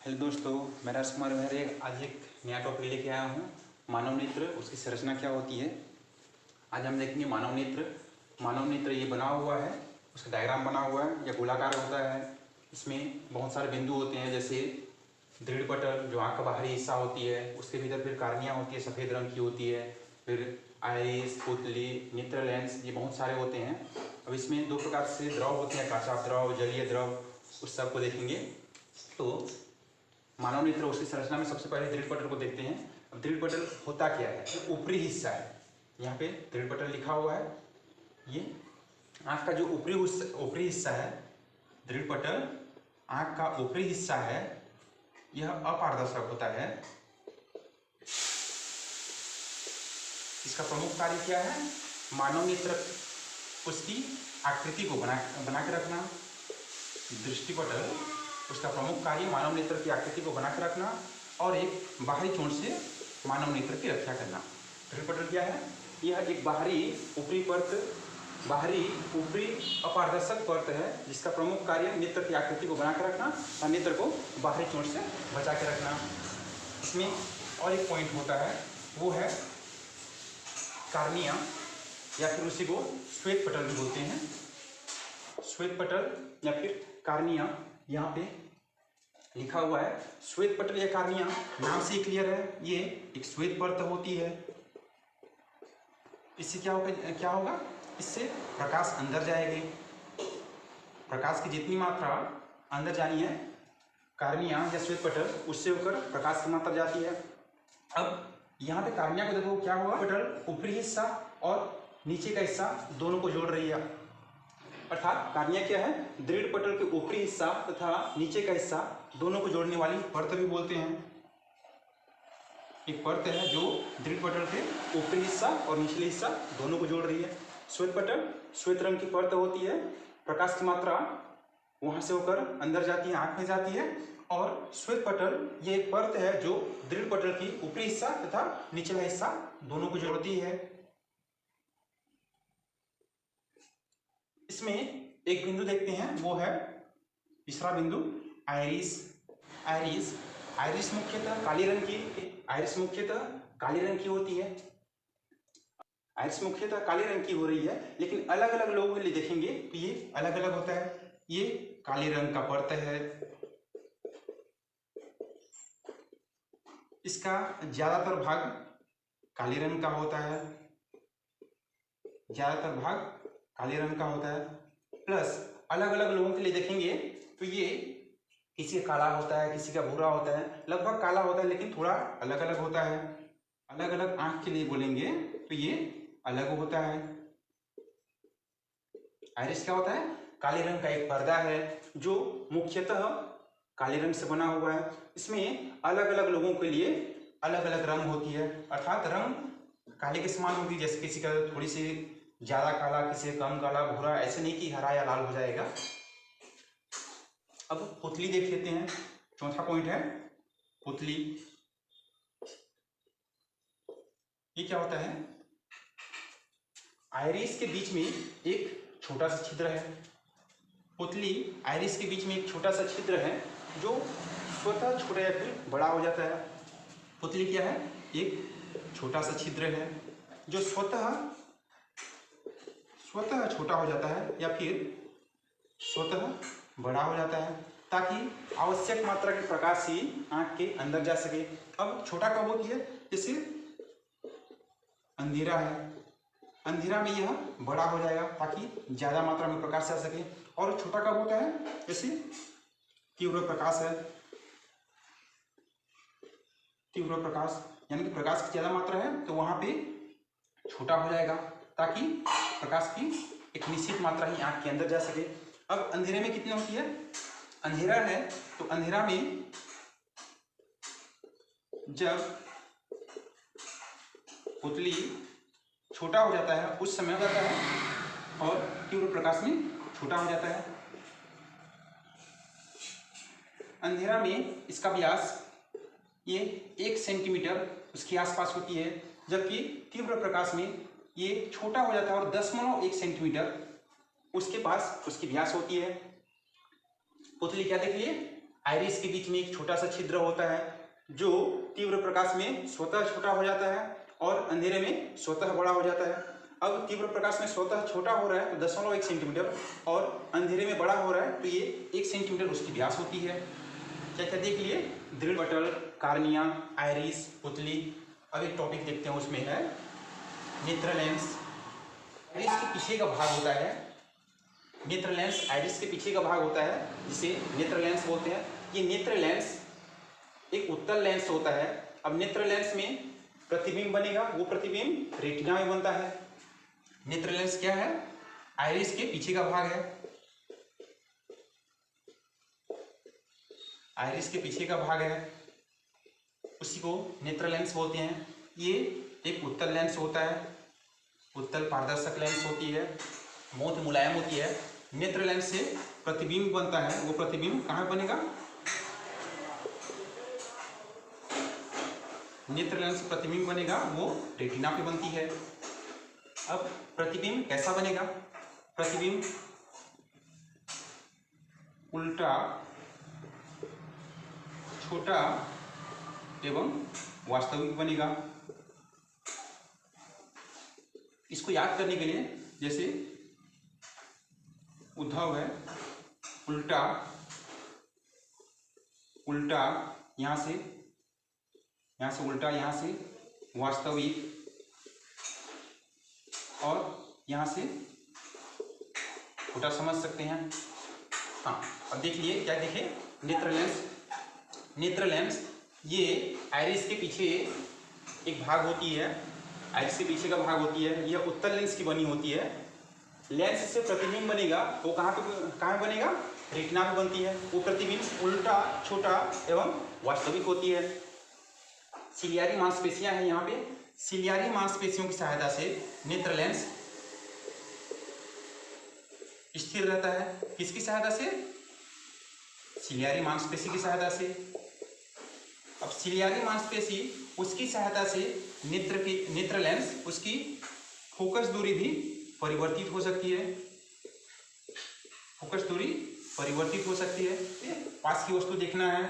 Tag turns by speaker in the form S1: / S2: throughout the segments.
S1: Hello दोस्तों, मैं राजकुमार मेहरे आज एक नया टॉपिक लेके आया हूँ। मानव नेत्र, उसकी संरचना क्या होती है। आज हम देखेंगे मानव नेत्र। मानव नेत्र ये बना हुआ है, उसका डायग्राम बना हुआ है, यह गोलाकार होता है। इसमें बहुत सारे बिंदु होते हैं, जैसे दृढ़ पटल जो आँख का बाहरी हिस्सा होती है, उसके भीतर फिर कार्निया होती है, सफ़ेद रंग की होती है, फिर आइरिस, पुतली, नेत्र लेंस, ये बहुत सारे होते हैं। अब इसमें दो प्रकार से द्रव होते हैं, काचा द्रव, जलीय द्रव, उस सब को देखेंगे। तो मानव नेत्र, उसकी संरचना में सबसे पहले दृढ़ पटल को देखते हैं। अब दृढ़ पटल होता क्या है, जो ऊपरी हिस्सा है, यहाँ पे दृढ़ पटल लिखा हुआ है। ये आँख का जो ऊपरी हिस्सा है, दृढ़ पटल आँख का ऊपरी हिस्सा है, यह अपारदर्शक होता है। इसका प्रमुख कार्य क्या है, मानव नेत्र उसकी आकृति को बना के रखना। दृष्टिपटल, उसका प्रमुख कार्य मानव नेत्र की आकृति को बनाकर रखना और एक बाहरी चोट से मानव नेत्र की रक्षा करना। दृढ़ पटल क्या है, यह एक बाहरी ऊपरी अपारदर्शक परत है, जिसका प्रमुख कार्य नेत्र की आकृति को बनाकर रखना और नेत्र को बाहरी चोट से बचा के रखना। इसमें और एक पॉइंट होता है, वो है कार्निया, या फिर उसी को श्वेत पटल भी बोलते हैं। श्वेत पटल या फिर कार्निया, यहाँ पे लिखा हुआ है श्वेत पटल या कार्निया, नाम से क्लियर है, ये एक श्वेत परत होती है। इससे क्या होगा, इससे प्रकाश अंदर जाएगी। प्रकाश की जितनी मात्रा अंदर जानी है कार्निया या श्वेत पटल, उससे होकर प्रकाश की मात्रा जाती है। अब यहाँ पे कार्निया को देखो क्या हुआ, पटल ऊपरी हिस्सा और नीचे का हिस्सा दोनों को जोड़ रही है। अर्थात कार्निया क्या है, दृढ़ पटल के ऊपरी हिस्सा तथा नीचे का हिस्सा दोनों को जोड़ने वाली परत भी बोलते हैं। एक परत है जो दृढ़ पटल के ऊपरी हिस्सा और निचले हिस्सा दोनों को जोड़ रही है। श्वेत पटल श्वेत रंग की परत होती है, प्रकाश की मात्रा वहां से होकर अंदर जाती है, आंख में जाती है। और श्वेत पटल ये एक परत है जो दृढ़ पटल की ऊपरी हिस्सा तथा निचला हिस्सा दोनों को जोड़ती है। इसमें एक बिंदु देखते हैं, वो है तीसरा बिंदु, आइरिस। आइरिस मुख्यतः काली रंग की होती है। आइरिस मुख्यतः काले रंग की हो रही है, लेकिन अलग अलग लोगों के लिए देखेंगे तो ये अलग अलग होता है। ये काले रंग का परत है, इसका ज्यादातर भाग काले रंग का होता है, प्लस अलग अलग लोगों के लिए देखेंगे तो ये किसी का काला होता है, किसी का भूरा होता है, लगभग काला होता है लेकिन थोड़ा अलग अलग होता है। अलग अलग आंख के लिए बोलेंगे तो ये अलग होता है। आइरिस क्या होता है, काले रंग का एक पर्दा है जो मुख्यतः काले रंग से बना हुआ है। इसमें अलग अलग लोगों के लिए अलग अलग रंग होती है, अर्थात रंग काले के समान होगी। जैसे किसी का थोड़ी सी ज्यादा काला, किसी का कम काला, भूरा, ऐसे नहीं कि हरा या लाल हो जाएगा। अब पुतली देख लेते हैं, चौथा पॉइंट है पुतली। ये क्या होता है, आइरिस के बीच में एक छोटा सा छिद्र है। पुतली आइरिस के बीच में एक छोटा सा छिद्र है जो स्वतः छोटा या फिर बड़ा हो जाता है। पुतली क्या है, एक छोटा सा छिद्र है जो स्वतः छोटा हो जाता है या फिर स्वतः बड़ा हो जाता है, ताकि आवश्यक मात्रा के प्रकाश ही आंख के अंदर जा सके। अब छोटा कब होती है, जैसे अंधेरा है, अंधेरा में यह बड़ा हो जाएगा ताकि ज्यादा मात्रा में प्रकाश आ सके। और छोटा कब होता है, जैसे तीव्र प्रकाश है, तीव्र प्रकाश यानी कि प्रकाश की ज्यादा मात्रा है तो वहां पे छोटा हो जाएगा ताकि प्रकाश की एक निश्चित मात्रा ही आंख के अंदर जा सके। अब अंधेरे में कितनी होती है, अंधेरा है तो अंधेरा में जब पुतली छोटा हो जाता है उस समय हो जाता है और तीव्र प्रकाश में छोटा हो जाता है। अंधेरा में इसका व्यास ये 1 सेंटीमीटर उसके आसपास होती है, जबकि तीव्र प्रकाश में ये छोटा हो जाता है और 0.1 सेंटीमीटर उसके पास उसकी व्यास होती है। पुतली क्या देख लिए, आइरिस के बीच में एक छोटा सा छिद्र होता है जो तीव्र प्रकाश में स्वतः छोटा हो जाता है और अंधेरे में स्वतः बड़ा हो जाता है। अब तीव्र प्रकाश में स्वतः छोटा हो रहा है तो 0.1 सेंटीमीटर और अंधेरे में बड़ा हो रहा है तो ये 1 सेंटीमीटर उसकी व्यास होती है। क्या क्या देख लिए? दृढ़ पटल, कार्निया, आइरिस, पुतली। अब एक टॉपिक देखते हैं, उसमें है नेत्र लेंस। आइरिस के पीछे का भाग होता है, नेत्र लेंस आइरिस के पीछे का भाग होता है जिसे नेत्र लेंस बोलते हैं। ये नेत्र लेंस एक उत्तल लेंस होता है। अब नेत्र लेंस में प्रतिबिंब बनेगा, वो प्रतिबिंब रेटिना में बनता है। नेत्र लेंस क्या है? आइरिस के पीछे का भाग है, आइरिस के पीछे का भाग है, उसी को नेत्र लेंस बोलते हैं। ये एक उत्तल लेंस होता है, उत्तल पारदर्शक लेंस होती है, बहुत मुलायम होती है। नेत्र लेंस से प्रतिबिंब बनता है, वो प्रतिबिंब कहाँ बनेगा? नेत्र लेंस से प्रतिबिंब बनेगा वो रेटिना पे बनती है। अब प्रतिबिंब कैसा बनेगा? प्रतिबिंब उल्टा, छोटा एवं वास्तविक बनेगा। इसको याद करने के लिए, जैसे उद्धव है, उल्टा उल्टा, यहाँ से उल्टा, यहाँ से वास्तविक और यहाँ से छोटा समझ सकते हैं। हाँ, अब देखिए क्या देखे? नेत्र लेंस, नेत्र लेंस ये आइरिस के पीछे एक भाग होती है, आइरिस के पीछे का भाग होती है, यह उत्तल लेंस की बनी होती है। लेंस से प्रतिबिंब बनेगा वो कहाँ बनेगा? रेटिना पे बनती है। वो प्रतिबिंब उल्टा, छोटा एवं वास्तविक होती है। सिलियारी मांसपेशियां हैं यहाँ पे, सिलियारी मांसपेशियों की सहायता से नेत्र लेंस स्थिर रहता है। किसकी सहायता से? सिलियारी मांसपेशी की सहायता से। अब सिलियारी मांसपेशी उसकी सहायता से नेत्र लेंस उसकी फोकस दूरी भी परिवर्तित हो सकती है, फोकस दूरी परिवर्तित हो सकती है। पास की वस्तु देखना है,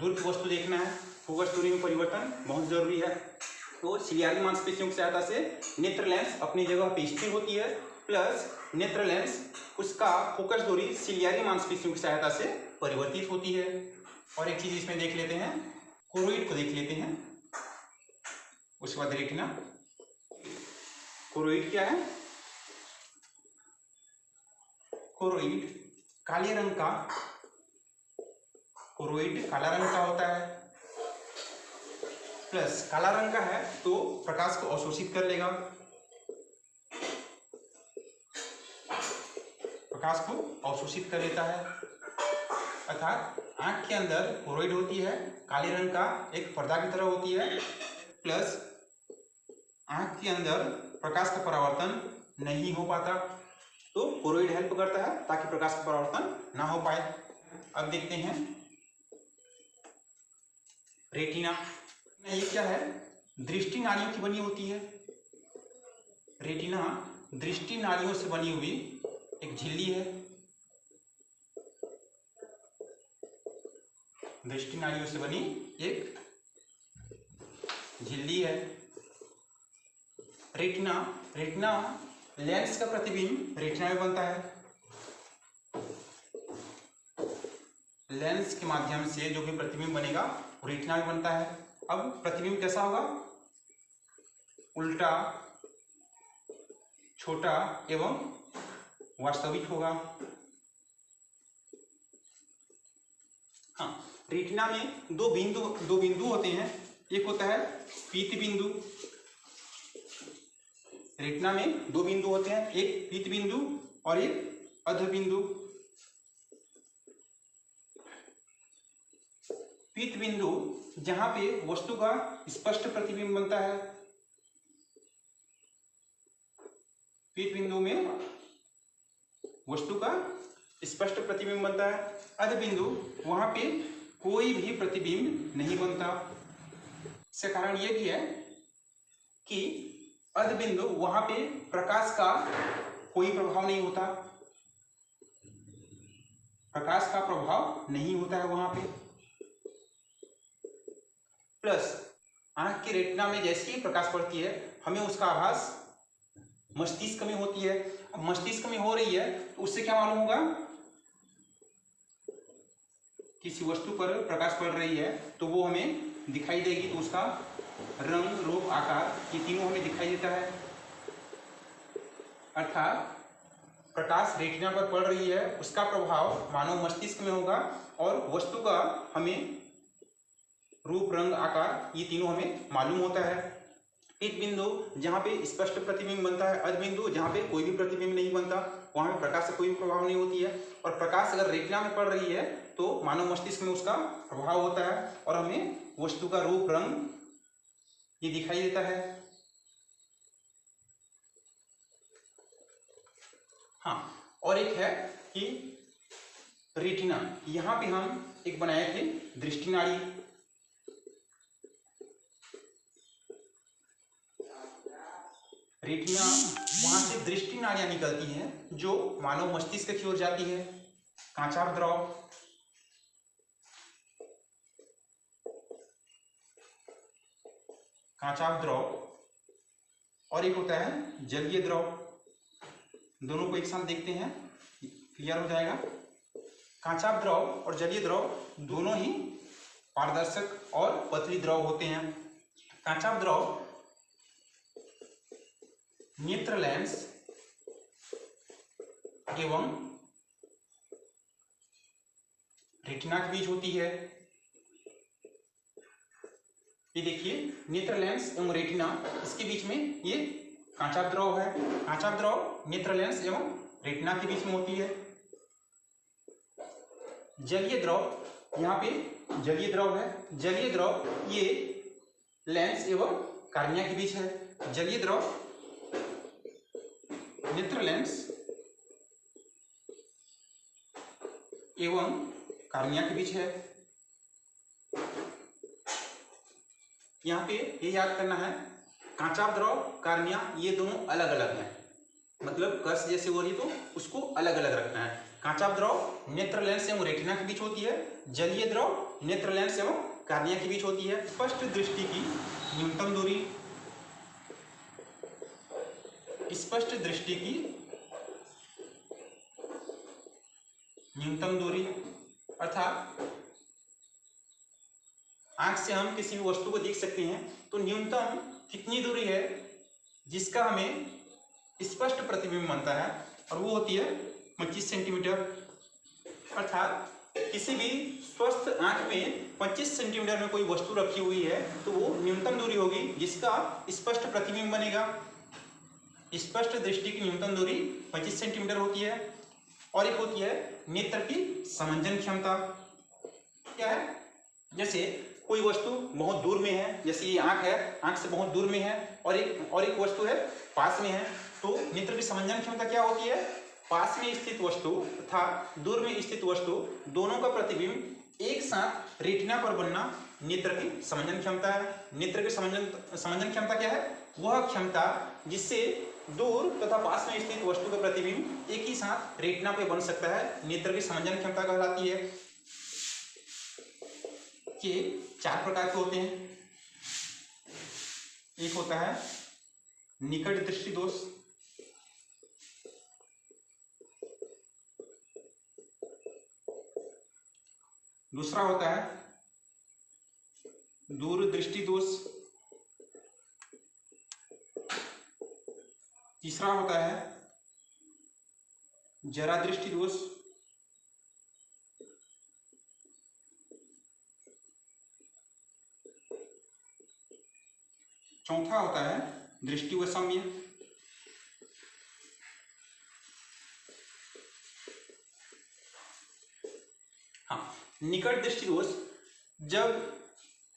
S1: दूर की वस्तु देखना है, फोकस दूरी में परिवर्तन बहुत जरूरी है। तो सिलियारी मांसपेशियों की सहायता से नेत्र लेंस अपनी जगह पे स्थिर होती है, प्लस नेत्र लेंस उसका फोकस दूरी सिलियारी मांसपेशियों की सहायता से परिवर्तित होती है। और एक चीज इसमें देख लेते हैं, कोरोइड को देख लेते हैं, उसके बाद रेटिना। कोरोइड क्या है? कोरोइड काले रंग का, कोरोइड काला रंग का होता है, प्लस काला रंग का है तो प्रकाश को अवशोषित कर लेगा, प्रकाश को अवशोषित कर लेता है। अर्थात आंख के अंदर कोरोइड होती है, काले रंग का एक पर्दा की तरह होती है, प्लस आंख के अंदर प्रकाश का परावर्तन नहीं हो पाता, तो कोरोइड हेल्प करता है ताकि प्रकाश का परावर्तन ना हो पाए। अब देखते हैं रेटिना। ये क्या है? दृष्टि नाड़ियों की बनी होती है। रेटिना दृष्टि नाड़ियों से बनी हुई एक झिल्ली है, दृष्टि नाड़ियों से बनी एक झिल्ली है। रेटिना लेंस का प्रतिबिंब रेटिना में बनता है। लेंस के माध्यम से जो भी प्रतिबिंब बनेगा वो रेटिना में बनता है। अब प्रतिबिंब कैसा होगा? उल्टा, छोटा एवं वास्तविक होगा। हाँ, रेटिना में दो बिंदु होते हैं। एक होता है पीत बिंदु। रेटिना में दो बिंदु होते हैं, एक पीत बिंदु और एक अध बिंदु। पीत बिंदु जहां पे वस्तु का स्पष्ट प्रतिबिंब बनता है, पीत बिंदु में वस्तु का स्पष्ट प्रतिबिंब बनता है। अध बिंदु वहां पे कोई भी प्रतिबिंब नहीं बनता। इसका कारण यह भी है कि अध बिंदु वहां पे प्रकाश का कोई प्रभाव नहीं होता, प्रकाश का प्रभाव नहीं होता है वहां पे। प्लस आंख की रेटिना में जैसे ही प्रकाश पड़ती है हमें उसका आभास मस्तिष्क में होती है। अब मस्तिष्क में हो रही है तो उससे क्या मालूम होगा, किसी वस्तु पर प्रकाश पड़ रही है तो वो हमें दिखाई देगी, तो उसका रंग, रूप, आकार ये तीनों हमें दिखाई देता है। अर्थात प्रकाश रेटिना पर पड़ रही है, उसका प्रभाव मानव मस्तिष्क में होगा और वस्तु का हमें रूप, रंग, आकार ये तीनों हमें मालूम होता है। पित बिंदु जहाँ पे स्पष्ट प्रतिबिंब बनता है, अध बिंदु जहाँ पे कोई भी प्रतिबिंब नहीं बनता, वहां पे प्रकाश से कोई भी प्रभाव नहीं होती है। और प्रकाश अगर रेटिना में पड़ रही है तो मानव मस्तिष्क में उसका प्रभाव होता है और हमें वस्तु का रूप, रंग ये दिखाई देता है। हाँ, और एक है कि रेटिना, यहाँ पे हम एक बनाए थे दृष्टि नाड़ी। रेटिना, वहां से दृष्टि नाड़ियां निकलती हैं जो मानव मस्तिष्क की ओर जाती है। कांचाभ द्रव, कांचाभ द्रव और एक होता है जलीय द्रव। दोनों को एक साथ देखते हैं, क्लियर हो जाएगा। कांचाभ द्रव और जलीय द्रव दोनों ही पारदर्शक और पतली द्रव होते हैं। कांचाभ द्रव नेत्र लेंस एवं रेटिना के बीच होती है। ये देखिए, नेत्र लेंस एवं रेटिना, इसके बीच में ये कांचाभ द्रव है। कांचाभ द्रव नेत्र लेंस एवं रेटिना के बीच में होती है। जलीय द्रव, यहाँ पे जलीय द्रव है। जलीय द्रव ये लेंस एवं कार्निया के बीच है। जलीय द्रव नेत्र लेंस एवं कार्निया के बीच है। यहाँ पे ये याद करना है, कांचाभ द्रव, कार्निया ये दोनों अलग अलग हैं, मतलब कस जैसे हो रही तो उसको अलग अलग रखना है। कांचाभ द्रव नेत्र लेंस एवं रेटिना के बीच होती है। जलीय द्रव नेत्र लेंस एवं कार्निया के बीच होती है। स्पष्ट दृष्टि की न्यूनतम दूरी, स्पष्ट दृष्टि की न्यूनतम दूरी, अर्थात आंख से हम किसी भी वस्तु को देख सकते हैं तो न्यूनतम कितनी दूरी है जिसका हमें स्पष्ट प्रतिबिंब बनता है, और वो होती है 25 सेंटीमीटर। अर्थात किसी भी स्वस्थ आंख में 25 सेंटीमीटर में कोई वस्तु रखी हुई है तो वो न्यूनतम दूरी होगी जिसका स्पष्ट प्रतिबिंब बनेगा। स्पष्ट दृष्टि की न्यूनतम दूरी 25 सेंटीमीटर होती है। और एक होती है नेत्र की समंजन क्षमता। क्या है, जैसे कोई वस्तु बहुत दूर में है, जैसे ये आंख है, आंख से बहुत दूर में है, और एक वस्तु है पास में है, तो नेत्र की समंजन क्षमता क्या होती है, पास में स्थित वस्तु तथा दूर में स्थित वस्तु दोनों का प्रतिबिंब एक साथ रेटिना पर बनना नेत्र की समंजन क्षमता है। नेत्र की समंजन क्षमता क्या है, वह क्षमता जिससे दूर तथा पास में स्थित वस्तु का प्रतिबिंब एक ही साथ रेटिना पे बन सकता है, नेत्र की समंजन क्षमता कहलाती है। ये 4 प्रकार के होते हैं। एक होता है निकट दृष्टि दोष, दूसरा होता है दूर दृष्टि दोष, तीसरा होता है जरा दृष्टि दोष, चौथा होता है दृष्टि वैषम्य। हाँ, निकट दृष्टि दोष, जब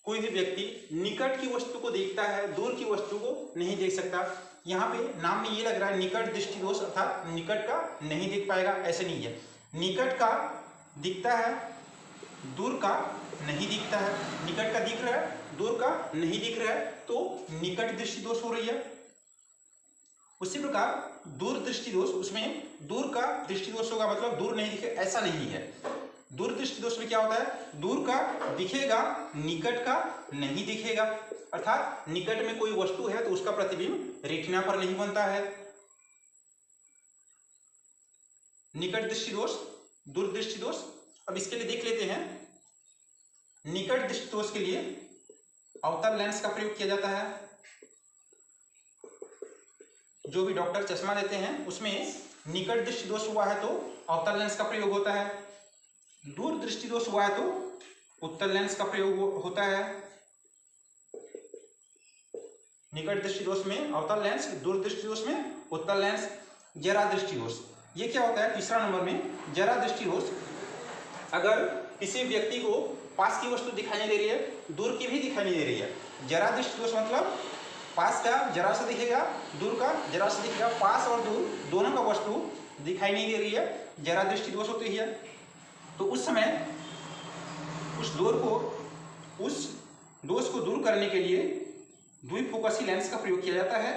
S1: कोई भी व्यक्ति निकट की वस्तु को देखता है, दूर की वस्तु को नहीं देख सकता। यहाँ पे नाम में ये लग रहा है निकट दृष्टि दोष, अर्थात निकट का नहीं देख पाएगा, ऐसे नहीं है। निकट का दिखता है, दूर का नहीं दिखता है। निकट का दिख रहा है, दूर का नहीं दिख रहा है, तो निकट दृष्टि दोष हो रही है। उसी प्रकार दूरदृष्टि दोष, उसमें दूर का दृष्टि दोष होगा, मतलब दूर नहीं दिखे ऐसा नहीं है। दूरदृष्टि दोष में क्या होता है, दूर का दिखेगा, निकट का नहीं दिखेगा, अर्थात निकट में कोई वस्तु है तो उसका प्रतिबिंब रेटिना पर नहीं बनता है। निकट दृष्टि दोष, दूरदृष्टि दोष। अब इसके लिए देख लेते हैं, निकट दृष्टि दोष के लिए अवतल लेंस का प्रयोग किया जाता है। जो भी डॉक्टर चश्मा देते हैं उसमें निकट दृष्टि दोष हुआ है तो अवतल लेंस का प्रयोग होता है, दूर दृष्टि दोष हुआ है तो उत्तल लेंस का प्रयोग होता है। निकट दृष्टि दोष में अवतल लेंस, दूर दृष्टि दोष में उत्तल लेंस। जरा दृष्टि दोष, ये क्या होता है, तीसरा नंबर में जरा दृष्टि दोष। अगर किसी व्यक्ति को पास की वस्तु दिखाई नहीं दे रही है, दूर की भी दिखाई नहीं दे रही है, जरा दृष्टि दोष मतलब पास का जरा सा दिखेगा, दूर का जरा सा दिखेगा, पास और दूर दोनों का वस्तु दिखाई नहीं दे रही है, जरा दृष्टि दोष होती है। तो उस समय उस दोष को दूर करने के लिए द्विफोकसी लेंस का प्रयोग किया जाता है।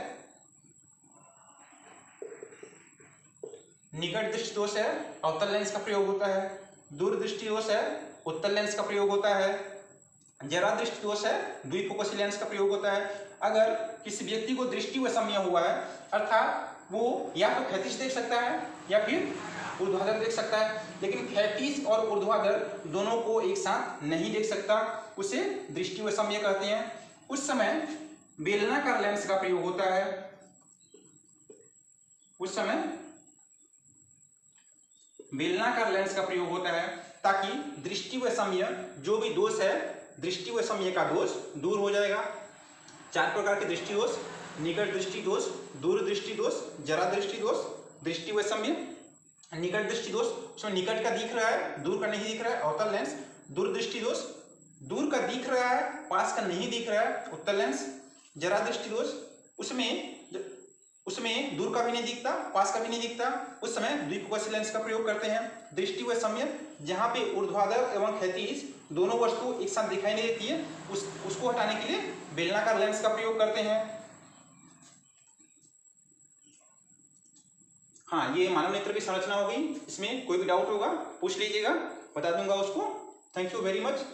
S1: निकट दृष्टि दोष है, अवतल लेंस का प्रयोग होता है, दूर दृष्टि दोष है, उत्तल लेंस का प्रयोग होता है, जरा दृष्टि दोष है, द्विफोकसी लेंस का प्रयोग होता है। अगर किसी व्यक्ति को दृष्टि वैषम्य हुआ है, अर्थात वो या तो क्षैतिज देख सकता है या फिर ऊर्ध्वाधर देख सकता है, लेकिन क्षैतिज और ऊर्ध्वाधर दोनों को एक साथ नहीं देख सकता, उसे दृष्टि वैषम्य कहते हैं। उस समय बेलनाकार लेंस का प्रयोग होता है। उस समय बेलनाकार लेंस का प्रयोग होता है ताकि दृष्टि वैषम्य, जो भी दोष है, दृष्टि वैषम्य का दोष दूर हो जाएगा। 4 प्रकार के दृष्टि दोष, निकट दृष्टि दोष, दूर दृष्टि दोष, जरा दृष्टि दोष, दृष्टि वैषम्य। निकट दृष्टि दोष, उसमें निकट का दिख रहा है, दूर का नहीं दिख रहा है, अवतल लेंस। दूर दृष्टि दोष, दूर का दिख रहा है, पास का नहीं दिख रहा है, उत्तल लेंस। जरा दृष्टि दोष, उसमें दूर का भी नहीं दिखता, पास का भी नहीं दिखता, उस समय द्विफोकसी लेंस का प्रयोग करते हैं। दृष्टि वैषम्य, जहाँ पे ऊर्ध्वाधर एवं क्षैतिज दोनों वस्तु एक साथ दिखाई नहीं देती है, उसको हटाने के लिए बेलनाकार लेंस का प्रयोग करते हैं। हाँ, ये मानव नेत्र की संरचना हो गई। इसमें कोई भी डाउट होगा पूछ लीजिएगा, बता दूंगा उसको। Thank you very much.